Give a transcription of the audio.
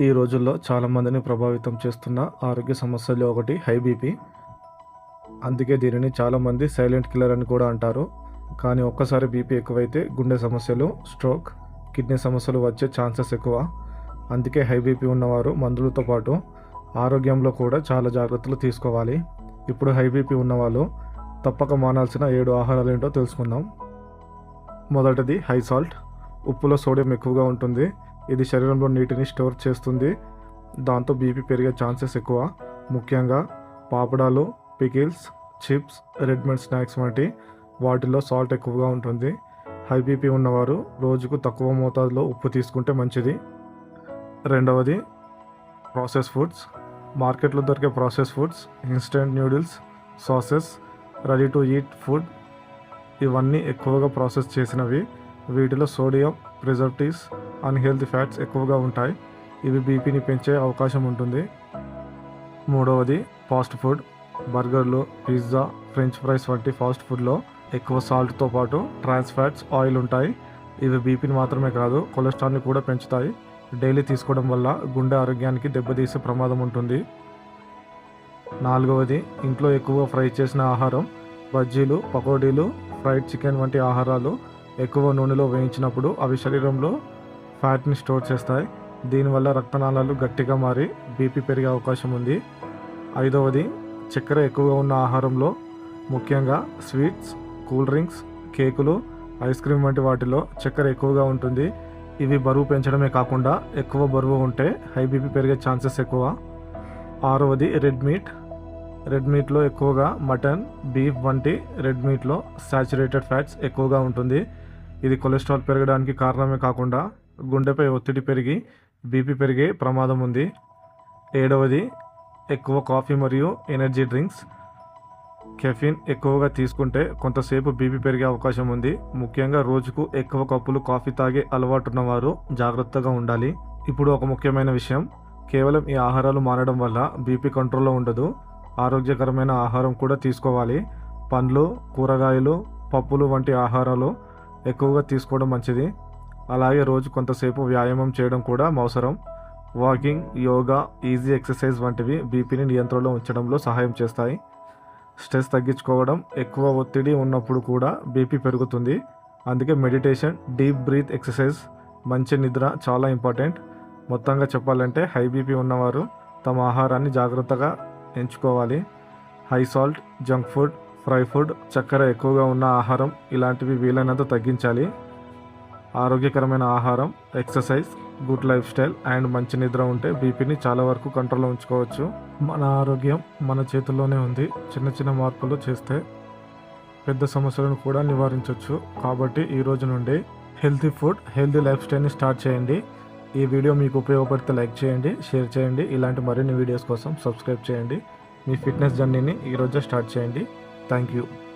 ఈ రోజుల్లో చాలామందిని ప్రభావితం చేస్తున్న ఆరోగ్య సమస్యల్లో ఒకటి హై బీపీ. అందుకే దీనిని చాలామంది సైలెంట్ కిల్లర్ అని కూడా అంటారు. కానీ ఒక్కసారి బీపీ ఎక్కువైతే గుండె సమస్యలు, స్ట్రోక్, కిడ్నీ సమస్యలు వచ్చే ఛాన్సెస్ ఎక్కువ. అందుకే హై బీపీ ఉన్నవారు మందులతో పాటు ఆరోగ్యంలో కూడా చాలా జాగ్రత్తలు తీసుకోవాలి. ఇప్పుడు హై బీపీ ఉన్నవాళ్ళు తప్పక మానాల్సిన 7 ఆహారాలు ఏంటో తెలుసుకుందాం. మొదటిది హై సాల్ట్. ఉప్పులో సోడియం ఎక్కువగా ఉంటుంది. ఇది శరీరంలో నీటిని స్టోర్ చేస్తుంది. దాంతో బీపీ పెరిగే ఛాన్సెస్ ఎక్కువ. ముఖ్యంగా పాపడాలు, pickles, chips, red meat snacks వంటి వాటిల్లో సాల్ట్ ఎక్కువగా ఉంటుంది. హై బీపీ ఉన్నవారు రోజుకు తక్కువ మోతాదులో ఉప్పు తీసుకుంటే మంచిది. రెండవది ప్రాసెస్ ఫుడ్స్. మార్కెట్లో దొరికే process foods, instant noodles, sauces, ready to eat food ఇవన్నీ ఎక్కువగా ప్రాసెస్ చేసినవి. వీటిలో సోడియం, ప్రిజర్వేటివ్స్, అన్హెల్తీ ఫ్యాట్స్ ఎక్కువగా ఉంటాయి. ఇవి బీపీని పెంచే అవకాశం ఉంటుంది. మూడవది ఫాస్ట్ ఫుడ్. బర్గర్లు, పిజ్జా, ఫ్రెంచ్ ఫ్రైస్ వంటి ఫాస్ట్ ఫుడ్లో ఎక్కువ సాల్ట్తో పాటు ట్రాన్స్ ఫ్యాట్స్, ఆయిల్ ఉంటాయి. ఇవి బీపీని మాత్రమే కాదు, కొలెస్ట్రాల్ని కూడా పెంచుతాయి. డైలీ తీసుకోవడం వల్ల గుండె ఆరోగ్యానికి దెబ్బతీసే ప్రమాదం ఉంటుంది. నాలుగవది ఇంట్లో ఎక్కువ ఫ్రై చేసిన ఆహారం. బజ్జీలు, పకోడీలు, ఫ్రైడ్ చికెన్ వంటి ఆహారాలు ఎక్కువ నూనెలో వేయించినప్పుడు అవి శరీరంలో ఫ్యాట్ని స్టోర్ చేస్తాయి. దీనివల్ల రక్తనాళాలు గట్టిగా మారి బీపీ పెరిగే అవకాశం ఉంది. ఐదవది చక్కెర ఎక్కువగా ఉన్న ఆహారంలో, ముఖ్యంగా స్వీట్స్, కూల్ డ్రింక్స్, కేకులు, ఐస్ క్రీమ్ వంటి వాటిలో చక్కెర ఎక్కువగా ఉంటుంది. ఇవి బరువు పెంచడమే కాకుండా ఎక్కువ బరువు ఉంటే హై బీపీ పెరిగే ఛాన్సెస్ ఎక్కువ. ఆరవది రెడ్ మీట్. రెడ్ మీట్లో ఎక్కువగా మటన్, బీఫ్ వంటి రెడ్ మీట్లో సాచురేటెడ్ ఫ్యాట్స్ ఎక్కువగా ఉంటుంది. ఇది కొలెస్ట్రాల్ పెరగడానికి కారణమే కాకుండా గుండెపై ఒత్తిడి పెరిగి బీపీ పెరిగే ప్రమాదం ఉంది. ఏడవది ఎక్కువ కాఫీ మరియు ఎనర్జీ డ్రింక్స్. కెఫీన్ ఎక్కువగా తీసుకుంటే కొంతసేపు బీపీ పెరిగే అవకాశం ఉంది. ముఖ్యంగా రోజుకు ఎక్కువ కప్పులు కాఫీ తాగే అలవాటున్నవారు జాగ్రత్తగా ఉండాలి. ఇప్పుడు ఒక ముఖ్యమైన విషయం, కేవలం ఈ ఆహారాలు మానడం వల్ల బీపీ కంట్రోల్లో ఉండదు. ఆరోగ్యకరమైన ఆహారం కూడా తీసుకోవాలి. పండ్లు, కూరగాయలు, పప్పులు వంటి ఆహారాలు ఎక్కువగా తీసుకోవడం మంచిది. అలాగే రోజు కొంతసేపు వ్యాయామం చేయడం కూడా అవసరం. వాకింగ్, యోగా, ఈజీ ఎక్సర్సైజ్ వంటివి బీపీని నియంత్రణలో ఉంచడంలో సహాయం చేస్తాయి. స్ట్రెస్ తగ్గించుకోవడం. ఎక్కువ ఒత్తిడి ఉన్నప్పుడు కూడా బీపీ పెరుగుతుంది. అందుకే మెడిటేషన్, డీప్ బ్రీత్ ఎక్సర్సైజ్, మంచి నిద్ర చాలా ఇంపార్టెంట్. మొత్తంగా చెప్పాలంటే హై బీపీ ఉన్నవారు తమ ఆహారాన్ని జాగ్రత్తగా ఎంచుకోవాలి. High salt, junk food, fry food, చక్కెర ఎక్కువగా ఉన్న ఆహారం ఇలాంటివి వీలైనంత తగ్గించాలి. ఆరోగ్యకరమైన ఆహారం, exercise, good life style and మంచి నిద్ర ఉంటే బీపీని చాలా వరకు కంట్రోల్లో ఉంచుకోవచ్చు. మన ఆరోగ్యం మన చేతుల్లోనే ఉంది. చిన్న చిన్న మార్పులు చేస్తే పెద్ద సమస్యలను కూడా నివారించవచ్చు. కాబట్టి ఈ రోజు నుండి హెల్తీ ఫుడ్, హెల్తీ లైఫ్ స్టైల్ని స్టార్ట్ చేయండి. ఈ వీడియో మీకు ఉపయోగపడితే లైక్ చేయండి, షేర్ చేయండి. ఇలాంటి మరిన్ని వీడియోస్ కోసం సబ్స్క్రైబ్ చేయండి. మీ ఫిట్నెస్ జర్నీని ఈరోజే స్టార్ట్ చేయండి. Thank you.